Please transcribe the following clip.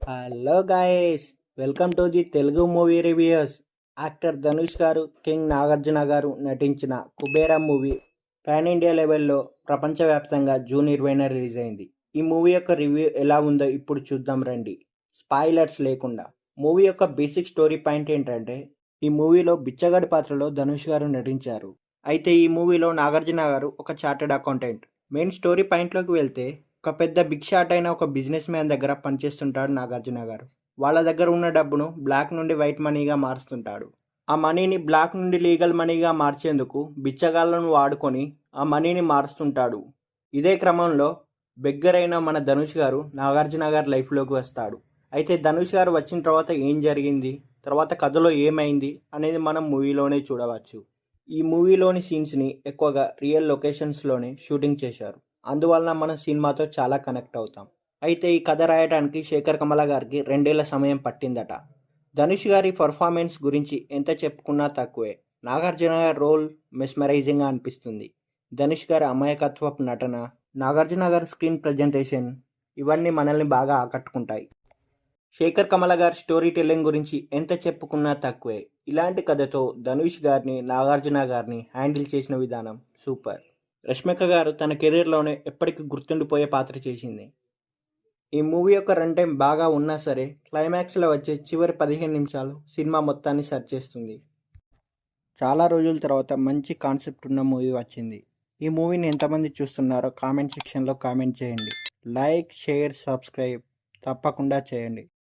Hello guys, welcome to the Telugu movie reviews. Actor Dhanush గారు, king Nagarjuna గారు నటించిన కుబేరా మూవీ పాన్ ఇండియా లెవెల్లో ప్రపంచవ్యాప్తంగా జూన్ 20న రిలీజ్ అయింది. ఈ మూవీ యొక్క రివ్యూ ఎలా ఉందో ఇప్పుడు చూద్దాం రండి, స్పాయిలర్స్ లేకుండా. మూవీ యొక్క బేసిక్ స్టోరీ పాయింట్ ఏంటంటే, ఈ మూవీలో బిచ్చగాడి పాత్రలో ధనుష్ గారు నటించారు. అయితే ఈ మూవీలో నాగార్జున గారు ఒక చార్టెడ్ అకౌంటెంట్. మెయిన్ స్టోరీ పాయింట్లోకి వెళ్తే, ఒక పెద్ద బిగ్ షాట్ అయిన ఒక బిజినెస్ మ్యాన్ దగ్గర పనిచేస్తుంటాడు నాగార్జున గారు. వాళ్ళ దగ్గర ఉన్న డబ్బును బ్లాక్ నుండి వైట్ మనీగా మారుస్తుంటాడు. ఆ మనీని బ్లాక్ నుండి లీగల్ మనీగా మార్చేందుకు బిచ్చగాళ్ళను వాడుకొని ఆ మనీని మారుస్తుంటాడు. ఇదే క్రమంలో బెగ్గరైన మన ధనుష్ గారు నాగార్జున గారి లైఫ్లోకి వస్తాడు. అయితే ధనుష్ గారు వచ్చిన తర్వాత ఏం జరిగింది, తర్వాత కథలో ఏమైంది అనేది మనం మూవీలోనే చూడవచ్చు. ఈ మూవీలోని సీన్స్ని ఎక్కువగా రియల్ లొకేషన్స్లోనే షూటింగ్ చేశారు. అందువలన మనం సినిమాతో చాలా కనెక్ట్ అవుతాం. అయితే ఈ కథ రాయడానికి శేఖర్ కమల గారికి 2 ఏళ్ల సమయం పట్టిందట. ధనుష్ గారి పర్ఫార్మెన్స్ గురించి ఎంత చెప్పుకున్నా తక్కువే. నాగార్జున గారి రోల్ మెస్మరైజింగ్గా అనిపిస్తుంది. ధనుష్ గారి అమాయకత్వపు నటన, నాగార్జున గారి స్క్రీన్ ప్రజెంటేషన్, ఇవన్నీ మనల్ని బాగా ఆకట్టుకుంటాయి. శేఖర్ కమల గారి స్టోరీ టెల్లింగ్ గురించి ఎంత చెప్పుకున్నా తక్కువే. ఇలాంటి కథతో ధనుష్ గారిని, నాగార్జున గారిని హ్యాండిల్ చేసిన విధానం సూపర్. రష్మిక గారు తన కెరీర్లోనే ఎప్పటికీ గుర్తుండిపోయే పాత్ర చేసింది. ఈ మూవీ యొక్క రన్ టైం బాగా ఉన్నా సరే, క్లైమాక్స్లో వచ్చే చివరి 15 నిమిషాలు సినిమా మొత్తాన్ని సర్చ్ చేస్తుంది. చాలా రోజుల తర్వాత మంచి కాన్సెప్ట్ ఉన్న మూవీ వచ్చింది. ఈ మూవీని ఎంతమంది చూస్తున్నారో కామెంట్ సెక్షన్లో కామెంట్ చేయండి. లైక్, షేర్, సబ్స్క్రైబ్ తప్పకుండా చేయండి.